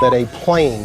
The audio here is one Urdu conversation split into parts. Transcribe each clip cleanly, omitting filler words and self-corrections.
That a plane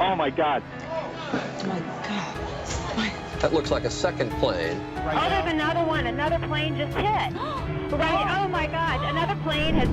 Oh my God. That looks like a second plane. Oh, there's another one. Another plane just hit. Right? Oh my God. Another plane has.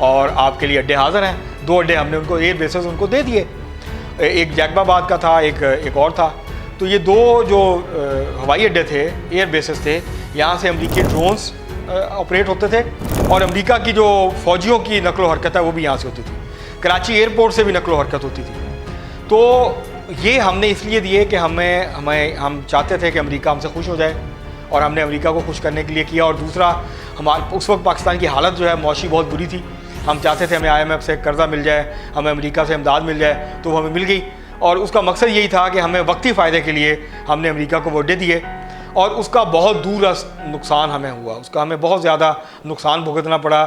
اور آپ کے لیے اڈے حاضر ہیں. 2 اڈے ہم نے ان کو ایئر بیسز ان کو دے دیے. ایک جیکب آباد کا تھا, ایک اور تھا. تو یہ 2 جو ہوائی اڈے تھے, ایئر بیسز تھے, یہاں سے امریکی ڈرونز آپریٹ ہوتے تھے, اور امریکہ کی جو فوجیوں کی نقل و حرکت ہے وہ بھی یہاں سے ہوتی تھی. کراچی ایئرپورٹ سے بھی نقل و حرکت ہوتی تھی. تو یہ ہم نے اس لیے دیے کہ ہم چاہتے تھے کہ امریکہ ہم سے خوش ہو جائے, اور ہم نے امریکہ کو خوش کرنے کے لیے کیا. اور دوسرا, اس وقت پاکستان کی حالت جو ہے معاشی بہت بری تھی. ہم چاہتے تھے ہمیں IMF سے قرضہ مل جائے, ہمیں امریکہ سے امداد مل جائے, تو وہ ہمیں مل گئی. اور اس کا مقصد یہی تھا کہ ہمیں وقتی فائدے کے لیے ہم نے امریکہ کو وہ اڈے دیے, اور اس کا بہت دور نقصان ہمیں ہوا. اس کا ہمیں بہت زیادہ نقصان بھگتنا پڑا.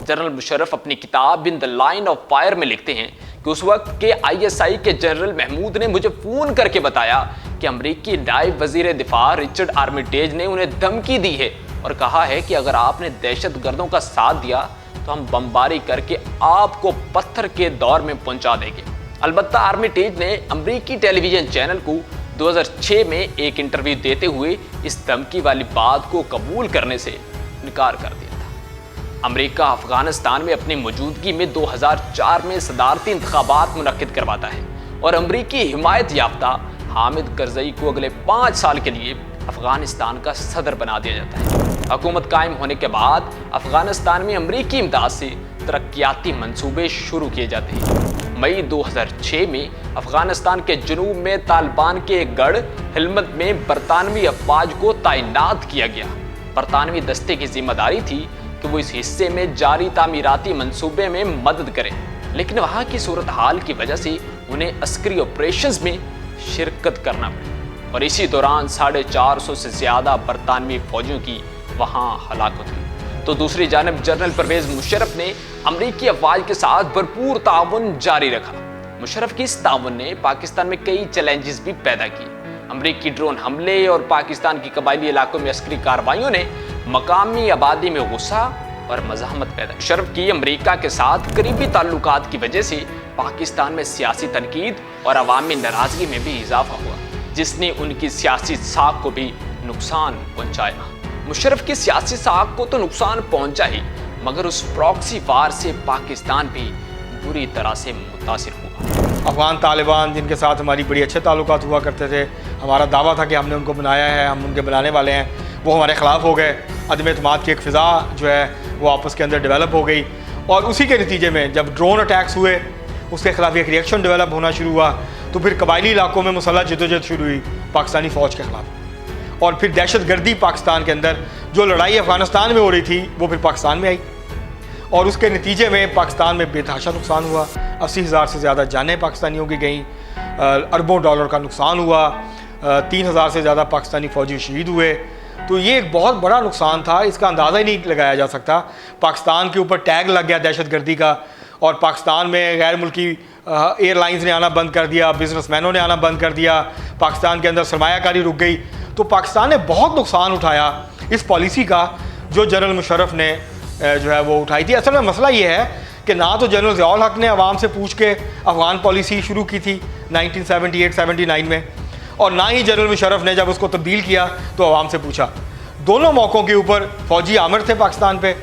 جنرل مشرف اپنی کتاب ان دا لائن آف فائر میں لکھتے ہیں کہ اس وقت کے ISI کے جنرل محمود نے مجھے فون کر کے بتایا کہ امریکی نائب وزیر دفاع رچرڈ آرمیٹیج نے انہیں دھمکی دی ہے اور کہا ہے کہ اگر آپ نے دہشت گردوں کا ساتھ دیا تو ہم بمباری کر کے آپ کو پتھر کے دور میں پہنچا دیں گے. البتہ آرمیٹیج نے امریکی ٹیلی ویژن چینل کو 2006 میں ایک انٹرویو دیتے ہوئے اس دھمکی والی بات کو قبول کرنے سے انکار کر دیا تھا. امریکہ افغانستان میں اپنی موجودگی میں 2004 میں صدارتی انتخابات منعقد کرواتا ہے اور امریکی حمایت یافتہ حامد کرزئی کو اگلے 5 سال کے لیے افغانستان کا صدر بنا دیا جاتا ہے. حکومت قائم ہونے کے بعد افغانستان میں امریکی امداد سے ترقیاتی منصوبے شروع کیے جاتے ہیں. مئی 2006 میں افغانستان کے جنوب میں طالبان کے ایک گڑھ ہلمند میں برطانوی افواج کو تعینات کیا گیا. برطانوی دستے کی ذمہ داری تھی کہ وہ اس حصے میں جاری تعمیراتی منصوبے میں مدد کریں, لیکن وہاں کی صورتحال کی وجہ سے انہیں عسکری آپریشنز میں شرکت کرنا پڑی, اور اسی دوران 450 سے زیادہ برطانوی فوجیوں کی وہاں ہلاکت ہوئی. تو دوسری جانب جنرل پرویز مشرف نے امریکی افواج کے ساتھ بھرپور تعاون جاری رکھا. مشرف کی اس تعاون نے پاکستان میں کئی چیلنجز بھی پیدا کیے. امریکی ڈرون حملے اور پاکستان کی قبائلی علاقوں میں عسکری کارروائیوں نے مقامی آبادی میں غصہ اور مزاحمت پیدا کی. مشرف کی امریکہ کے ساتھ قریبی تعلقات کی وجہ سے پاکستان میں سیاسی تنقید اور عوامی ناراضگی میں بھی اضافہ ہوا, جس نے ان کی سیاسی ساکھ کو بھی نقصان پہنچایا. مشرف کی سیاسی ساکھ کو تو نقصان پہنچا ہی, مگر اس پراکسی وار سے پاکستان بھی بری طرح سے متاثر ہوا. افغان طالبان جن کے ساتھ ہماری بڑی اچھے تعلقات ہوا کرتے تھے, ہمارا دعویٰ تھا کہ ہم نے ان کو بنایا ہے, ہم ان کے بنانے والے ہیں, وہ ہمارے خلاف ہو گئے. عدم اعتماد کی ایک فضا جو ہے وہ آپس کے اندر ڈیولپ ہو گئی, اور اسی کے نتیجے میں جب ڈرون اٹیکس ہوئے اس کے خلاف ایک ریئیکشن ڈیولپ ہونا شروع ہوا. تو پھر قبائلی علاقوں میں مسلح جدوجہد شروع ہوئی پاکستانی فوج کے خلاف, اور پھر دہشت گردی پاکستان کے اندر جو لڑائی افغانستان میں ہو رہی تھی وہ پھر پاکستان میں آئی, اور اس کے نتیجے میں پاکستان میں بے تحاشا نقصان ہوا. 80,000 سے زیادہ جانیں پاکستانیوں کی گئیں, اربوں ڈالر کا نقصان ہوا, 3,000 سے زیادہ پاکستانی فوجی شہید ہوئے. تو یہ ایک بہت بڑا نقصان تھا, اس کا اندازہ ہی نہیں لگایا جا سکتا. پاکستان کے اوپر ٹیگ لگ گیا دہشت گردی کا, اور پاکستان میں غیر ملکی ایئر لائنز نے آنا بند کر دیا, بزنس مینوں نے آنا بند کر دیا, پاکستان کے اندر سرمایہ کاری رک گئی. تو پاکستان نے بہت نقصان اٹھایا اس پالیسی کا جو جنرل مشرف نے جو ہے وہ اٹھائی تھی. اصل میں مسئلہ یہ ہے کہ نہ تو جنرل ضیاء الحق نے عوام سے پوچھ کے افغان پالیسی شروع کی تھی 1978-79 میں, اور نہ ہی جنرل مشرف نے جب اس کو تبدیل کیا تو عوام سے پوچھا. دونوں موقعوں کے اوپر فوجی آمر تھے پاکستان پہ.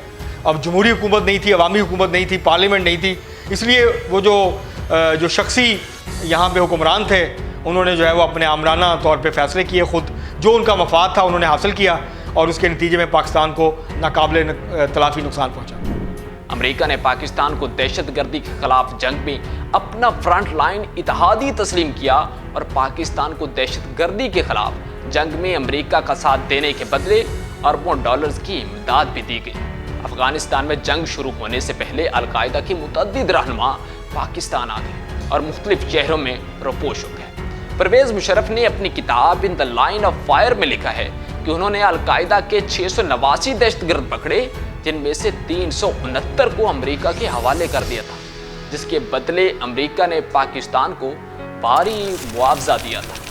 اب جمہوری حکومت نہیں تھی, عوامی حکومت نہیں تھی, پارلیمنٹ نہیں تھی, اس لیے وہ جو شخصی یہاں پہ حکمران تھے انہوں نے جو ہے وہ اپنے آمرانہ طور پہ فیصلے کیے خود, جو ان کا مفاد تھا انہوں نے حاصل کیا, اور اس کے نتیجے میں پاکستان کو ناقابل تلافی نقصان پہنچا. امریکہ نے پاکستان کو دہشت گردی کے خلاف جنگ میں اپنا فرنٹ لائن اتحادی تسلیم کیا, اور پاکستان کو دہشت گردی کے خلاف جنگ میں امریکہ کا ساتھ دینے کے بدلے اربوں ڈالرز کی امداد بھی دی گئی. افغانستان میں جنگ شروع ہونے سے پہلے القاعدہ کے متعدد رہنما پاکستان آ گئے اور مختلف شہروں میں روپوش ہو گئے. پرویز مشرف نے اپنی کتاب ان دا لائن آف فائر میں لکھا ہے کہ انہوں نے القاعدہ کے 689 دہشت گرد پکڑے, جن میں سے 369 کو امریکہ کے حوالے کر دیا تھا, جس کے بدلے امریکہ نے پاکستان کو بھاری معاوضہ دیا تھا.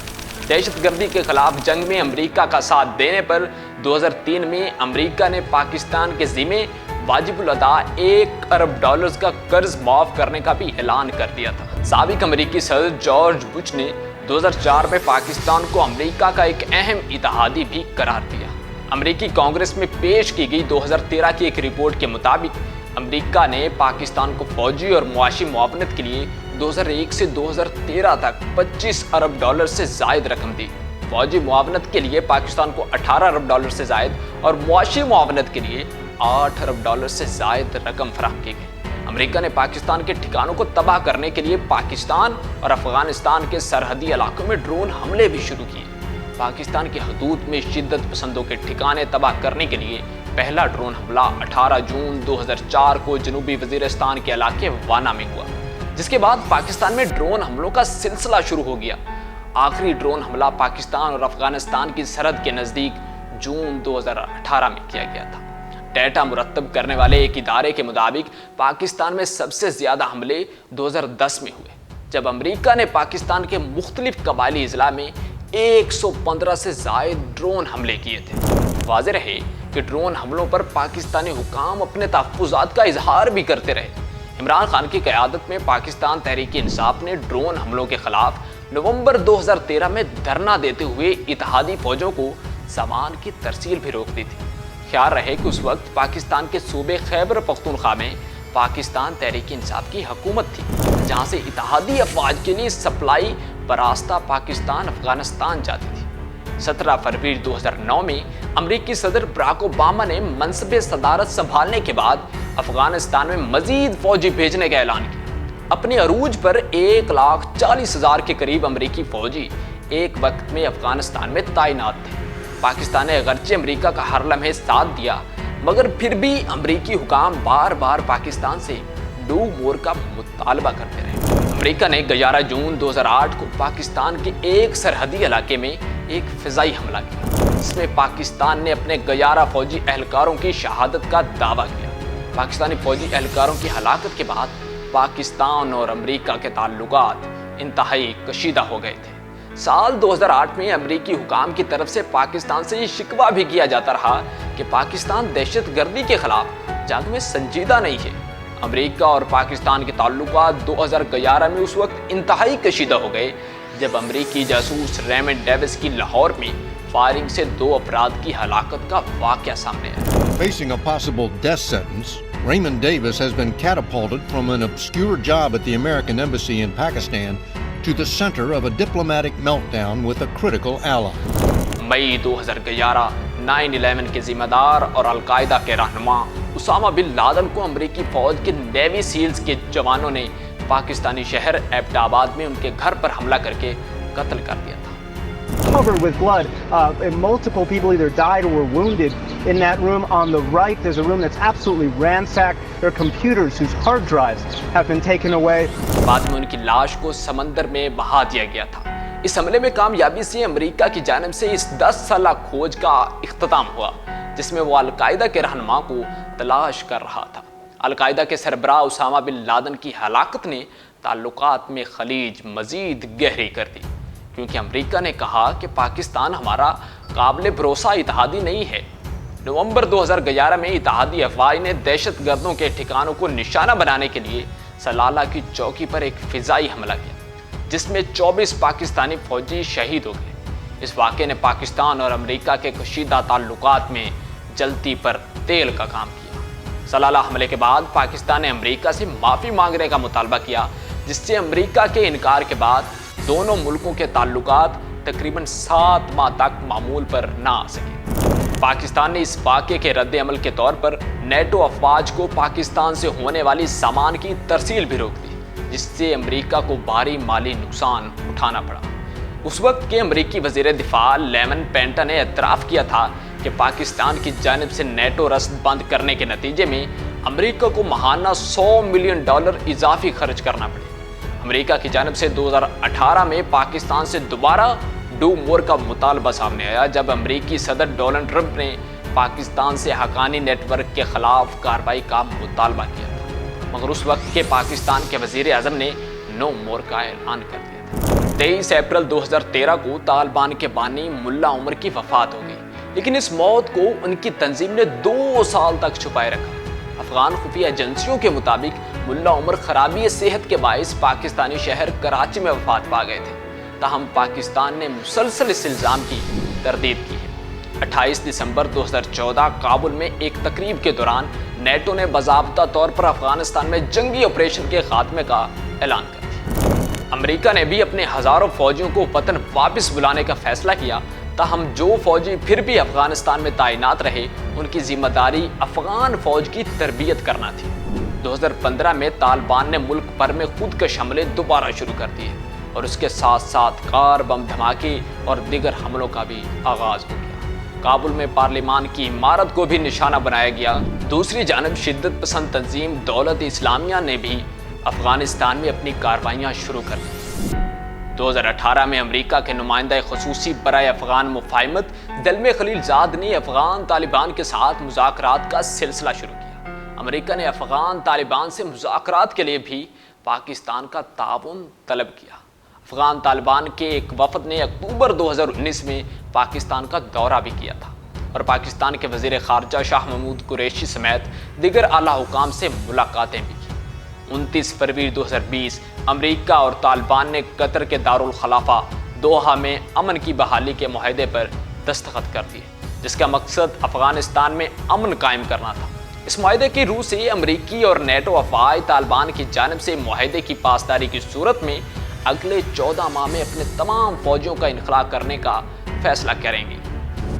دہشت گردی کے خلاف جنگ میں امریکہ کا ساتھ دینے پر 2003 میں امریکہ نے پاکستان کے ذمے واجب الادا $1 ارب کا قرض معاف کرنے کا بھی اعلان کر دیا تھا. سابق امریکی صدر جارج بش نے 2004 میں پاکستان کو امریکہ کا ایک اہم اتحادی بھی قرار دیا. امریکی کانگریس میں پیش کی گئی 2013 کی ایک رپورٹ کے مطابق امریکہ نے پاکستان کو فوجی اور معاشی معاونت کے لیے 2001 سے 2013 تک 25 ارب ڈالر سے زائد رقم دی۔ فوجی معاونت کے لیے پاکستان کو 18 ارب ڈالر سے زائد اور معاشی معاونت کے لیے 8 ارب ڈالر سے زائد رقم فراہم کی گئی۔ امریکہ نے پاکستان کے ٹھکانوں کو تباہ کرنے کے لیے پاکستان اور افغانستان کے سرحدی علاقوں میں ڈرون حملے بھی شروع کیے۔ پاکستان کی حدود میں شدت پسندوں کے ٹھکانے تباہ کرنے کے لیے پہلا ڈرون حملہ 18 جون 2004 کو جنوبی وزیرستان کے علاقے وانا میں ہوا، جس کے بعد پاکستان میں ڈرون حملوں کا سلسلہ شروع ہو گیا۔ آخری ڈرون حملہ پاکستان اور افغانستان کی سرحد کے نزدیک جون 2018 میں کیا گیا تھا۔ ڈیٹا مرتب کرنے والے ایک ادارے کے مطابق پاکستان میں سب سے زیادہ حملے 2010 میں ہوئے، جب امریکہ نے پاکستان کے مختلف قبائلی اضلاع میں 115 سے زائد ڈرون حملے کیے تھے۔ واضح رہے کہ ڈرون حملوں پر پاکستانی حکام اپنے تحفظات کا اظہار بھی کرتے رہے۔ عمران خان کی قیادت میں پاکستان تحریک انصاف نے ڈرون حملوں کے خلاف نومبر 2013 میں دھرنا دیتے ہوئے اتحادی فوجوں کو سامان کی ترسیل بھی روک دی تھی۔ خیال رہے کہ اس وقت پاکستان کے صوبے خیبر پختونخوا میں پاکستان تحریک انصاف کی حکومت تھی، جہاں سے اتحادی افواج کے لیے سپلائی براستہ پاکستان افغانستان جاتی تھی۔ 17 فروری 2009 میں امریکی صدر براک اوباما نے منصب صدارت سنبھالنے کے بعد افغانستان میں مزید فوجی بھیجنے کا اعلان کیا۔ اپنے عروج پر 1,40,000 کے قریب امریکی فوجی ایک وقت میں افغانستان میں تعینات تھے۔ پاکستان نے اگرچہ امریکہ کا ہر لمحے ساتھ دیا، مگر پھر بھی امریکی حکام بار بار پاکستان سے ڈو مور کا مطالبہ کرتے رہے۔ امریکہ نے 11 جون 2008 کو پاکستان کے ایک سرحدی علاقے میں ایک فضائی حملہ کیا، جس میں پاکستان نے اپنے 11 فوجی اہلکاروں کی شہادت کا دعویٰ کیا۔ پاکستانی فوجی اہلکاروں کی ہلاکت کے بعد پاکستان اور امریکہ کے تعلقات انتہائی کشیدہ ہو گئے تھے۔ سال 2008 میں امریکی حکام کی طرف سے پاکستان سے یہ شکوہ بھی کیا جاتا رہا کہ پاکستان دہشت گردی کے خلاف جنگ میں سنجیدہ نہیں ہے۔ امریکہ اور پاکستان کے تعلقات 2011 میں اس وقت انتہائی کشیدہ ہو گئے جب امریکی جاسوس ریمنڈ ڈیوس کی لاہور میں فائرنگ سے 2 افراد کی ہلاکت کا واقعہ سامنے آیا۔ Facing a possible death sentence, Raymond Davis has been catapulted from an obscure job at the American Embassy in Pakistan to the center of a diplomatic meltdown with a critical ally. مئی 2011 9/11 کے ذمہ دار اور القاعدہ کے رہنما اسامہ بن لادن کو امریکی فوج کے نیوی سیلز کے جوانوں نے پاکستانی شہر ایبٹ آباد میں ان کے گھر پر حملہ کر کے قتل کر دیا تھا۔ Covered with blood, and multiple people either died or were wounded in that room. On the right, there's a room that's absolutely ransacked. There are computers whose hard drives have been taken away. بعد میں ان کی لاش کو سمندر میں بہا دیا گیا تھا۔ اس حملے میں کامیابی سے امریکہ کی جانب سے اس 10 سالہ کھوج کا اختتام ہوا، جس میں وہ القاعدہ کے رہنما کو تلاش کر رہا تھا۔ القاعدہ کے سربراہ اسامہ بن لادن کی ہلاکت نے تعلقات میں خلیج مزید گہری کر دی، کیونکہ امریکہ نے کہا کہ پاکستان ہمارا قابل بھروسہ اتحادی نہیں ہے۔ نومبر 2011 میں اتحادی افواج نے دہشت گردوں کے ٹھکانوں کو نشانہ بنانے کے لیے سلالہ کی چوکی پر ایک فضائی حملہ کیا، جس میں 24 پاکستانی فوجی شہید ہو گئے۔ اس واقعے نے پاکستان اور امریکہ کے کشیدہ تعلقات میں جلتی پر تیل کا کام کیا۔ سلالہ حملے کے بعد پاکستان نے امریکہ سے معافی مانگنے کا مطالبہ کیا، جس سے امریکہ کے انکار کے بعد دونوں ملکوں کے تعلقات تقریباً 7 ماہ تک معمول پر نہ آ سکے۔ پاکستان نے اس واقعے کے رد عمل کے طور پر نیٹو افواج کو پاکستان سے ہونے والی سامان کی ترسیل بھی روک دی، جس سے امریکہ کو بھاری مالی نقصان اٹھانا پڑا۔ اس وقت کے امریکی وزیر دفاع لیمن پینٹا نے اعتراف کیا تھا کہ پاکستان کی جانب سے نیٹو رسد بند کرنے کے نتیجے میں امریکہ کو ماہانہ $100 ملین اضافی خرچ کرنا پڑے۔ امریکہ کی جانب سے 2018 میں پاکستان سے دوبارہ ڈو مور کا مطالبہ سامنے آیا، جب امریکی صدر ڈونلڈ ٹرمپ نے پاکستان سے حقانی نیٹ ورک کے خلاف کارروائی کا مطالبہ کیا تھا، مگر اس وقت کے پاکستان کے وزیر اعظم نے نو مور کا اعلان کر دیا تھا۔ 23 اپریل 2013 کو طالبان کے بانی ملا عمر کی وفات ہو گئی، لیکن اس موت کو ان کی تنظیم نے 2 سال تک چھپائے رکھا۔ افغان خفیہ ایجنسیوں کے مطابق ملا عمر خرابی صحت کے باعث پاکستانی شہر کراچی میں وفات پا گئے تھے، تاہم پاکستان نے مسلسل اس الزام کی تردید کی ہے۔ 28 دسمبر 2014 کابل میں ایک تقریب کے دوران نیٹو نے باضابطہ طور پر افغانستان میں جنگی آپریشن کے خاتمے کا اعلان کر دیا۔ امریکہ نے بھی اپنے ہزاروں فوجیوں کو وطن واپس بلانے کا فیصلہ کیا، تاہم جو فوجی پھر بھی افغانستان میں تعینات رہے ان کی ذمہ داری افغان فوج کی تربیت کرنا تھی۔ 2015 میں طالبان نے ملک بھر میں خود کش حملے دوبارہ شروع کر دیے اور اس کے ساتھ ساتھ کار بم دھماکے اور دیگر حملوں کا بھی آغاز ہو گیا۔ کابل میں پارلیمان کی عمارت کو بھی نشانہ بنایا گیا۔ دوسری جانب شدت پسند تنظیم دولت اسلامیہ نے بھی افغانستان میں اپنی کارروائیاں شروع کر دی۔ 2018 میں امریکہ کے نمائندہ خصوصی برائے افغان مفاہمت دلمے خلیل زاد نے افغان طالبان کے ساتھ مذاکرات کا سلسلہ شروع کیا۔ امریکہ نے افغان طالبان سے مذاکرات کے لیے بھی پاکستان کا تعاون طلب کیا۔ افغان طالبان کے ایک وفد نے اکتوبر 2019 میں پاکستان کا دورہ بھی کیا تھا اور پاکستان کے وزیر خارجہ شاہ محمود قریشی سمیت دیگر اعلیٰ حکام سے ملاقاتیں بھی کی۔ 29 فروری 2020 امریکہ اور طالبان نے قطر کے دارالخلافہ دوحہ میں امن کی بحالی کے معاہدے پر دستخط کر دیے، جس کا مقصد افغانستان میں امن قائم کرنا تھا۔ اس معاہدے کی روح سے امریکی اور نیٹو افواج طالبان کی جانب سے معاہدے کی پاسداری کی صورت میں اگلے 14 ماہ میں اپنے تمام فوجیوں کا انخلاء کرنے کا فیصلہ کریں گی۔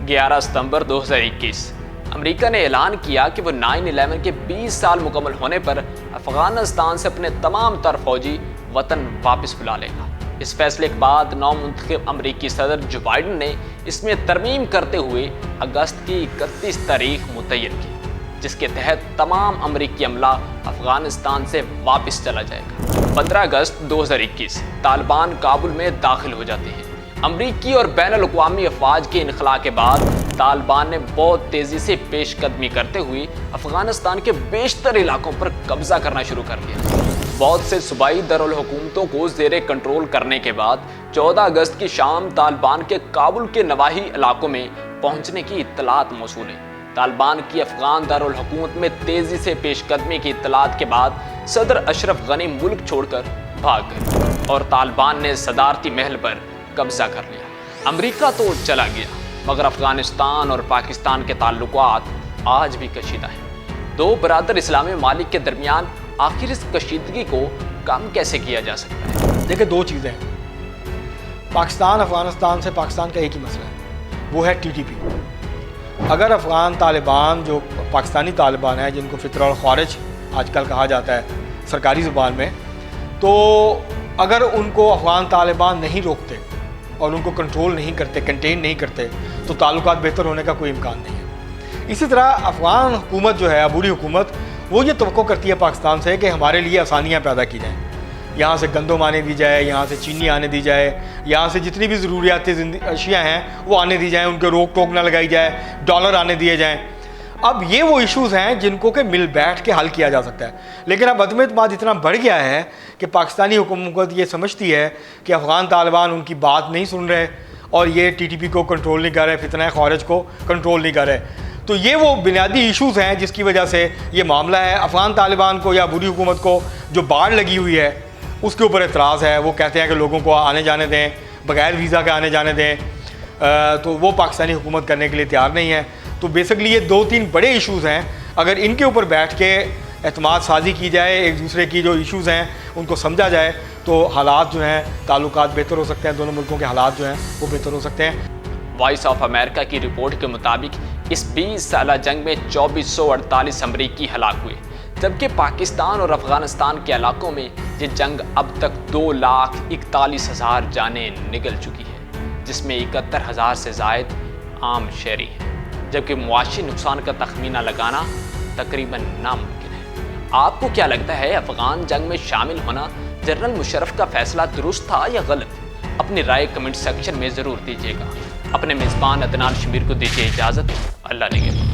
11 ستمبر 2021 امریکہ نے اعلان کیا کہ وہ 9/11 کے 20 سال مکمل ہونے پر افغانستان سے اپنے تمام تر فوجی وطن واپس بلا لے گا۔ اس فیصلے کے بعد نو منتخب امریکی صدر جو بائیڈن نے اس میں ترمیم کرتے ہوئے اگست کی 31 تاریخ متعین کی، جس کے تحت تمام امریکی عملہ افغانستان سے واپس چلا جائے گا۔ 15 اگست 2021 طالبان کابل میں داخل ہو جاتے ہیں۔ امریکی اور بین الاقوامی افواج کے انخلاء کے بعد طالبان نے بہت تیزی سے پیش قدمی کرتے ہوئے افغانستان کے بیشتر علاقوں پر قبضہ کرنا شروع کر دیا۔ بہت سے صوبائی دارالحکومتوں کو زیر کنٹرول کرنے کے بعد 14 اگست کی شام طالبان کے کابل کے نواحی علاقوں میں پہنچنے کی اطلاعات موصول ہیں۔ طالبان کی افغان دارالحکومت میں تیزی سے پیش قدمی کی اطلاعات کے بعد صدر اشرف غنی ملک چھوڑ کر بھاگ گئے اور طالبان نے صدارتی محل پر قبضہ کر لیا۔ امریکہ تو چلا گیا مگر افغانستان اور پاکستان کے تعلقات آج بھی کشیدہ ہیں۔ دو برادر اسلامی ممالک کے درمیان آخر اس کشیدگی کو کم کیسے کیا جا سکتا ہے؟ دیکھیں، دو چیزیں ہیں۔ پاکستان افغانستان سے پاکستان کا ایک ہی مسئلہ ہے، وہ ہے TTP۔ اگر افغان طالبان جو پاکستانی طالبان ہیں جن کو فطر الخوارج آج کل کہا جاتا ہے سرکاری زبان میں، تو اگر ان کو افغان طالبان نہیں روکتے اور ان کو کنٹرول نہیں کرتے، کنٹین نہیں کرتے، تو تعلقات بہتر ہونے کا کوئی امکان نہیں ہے۔ اسی طرح افغان حکومت جو ہے، عبوری حکومت، وہ یہ توقع کرتی ہے پاکستان سے کہ ہمارے لیے آسانیاں پیدا کی جائیں، یہاں سے گندم آنے دی جائے، یہاں سے چینی آنے دی جائے، یہاں سے جتنی بھی ضروریاتی اشیاء ہیں وہ آنے دی جائیں، ان کے روک ٹوک نہ لگائی جائے، ڈالر آنے دیے جائیں۔ اب یہ وہ ایشوز ہیں جن کو کہ مل بیٹھ کے حل کیا جا سکتا ہے، لیکن اب عدم اعتماد اتنا بڑھ گیا ہے کہ پاکستانی حکومت یہ سمجھتی ہے کہ افغان طالبان ان کی بات نہیں سن رہے اور یہ TTP کو کنٹرول نہیں کر رہے، فتنہ خارج کو کنٹرول نہیں کر رہے۔ تو یہ وہ بنیادی ایشوز ہیں جس کی وجہ سے یہ معاملہ ہے۔ افغان طالبان کو یا عبوری حکومت کو جو باڑ لگی ہوئی ہے اس کے اوپر اعتراض ہے، وہ کہتے ہیں کہ لوگوں کو آنے جانے دیں، بغیر ویزا کے آنے جانے دیں، تو وہ پاکستانی حکومت کرنے کے لیے تیار نہیں ہے۔ تو بیسکلی یہ 2-3 بڑے ایشوز ہیں، اگر ان کے اوپر بیٹھ کے اعتماد سازی کی جائے، ایک دوسرے کی جو ایشوز ہیں ان کو سمجھا جائے، تو حالات جو ہیں تعلقات بہتر ہو سکتے ہیں، دونوں ملکوں کے حالات جو ہیں وہ بہتر ہو سکتے ہیں۔ وائس آف امریکہ کی رپورٹ کے مطابق اس 20 سالہ جنگ میں 2448 امریکی ہلاک ہوئے، جبکہ پاکستان اور افغانستان کے علاقوں میں یہ جنگ اب تک 2,41,000 جانیں نگل چکی ہے، جس میں 71,000 سے زائد عام شہری ہیں، جبکہ معاشی نقصان کا تخمینہ لگانا تقریباً ناممکن ہے۔ آپ کو کیا لگتا ہے، افغان جنگ میں شامل ہونا جنرل مشرف کا فیصلہ درست تھا یا غلط؟ اپنی رائے کمنٹ سیکشن میں ضرور دیجیے گا۔ اپنے میزبان عدنان شمیر کو دیجیے اجازت۔ اللہ نگہبان۔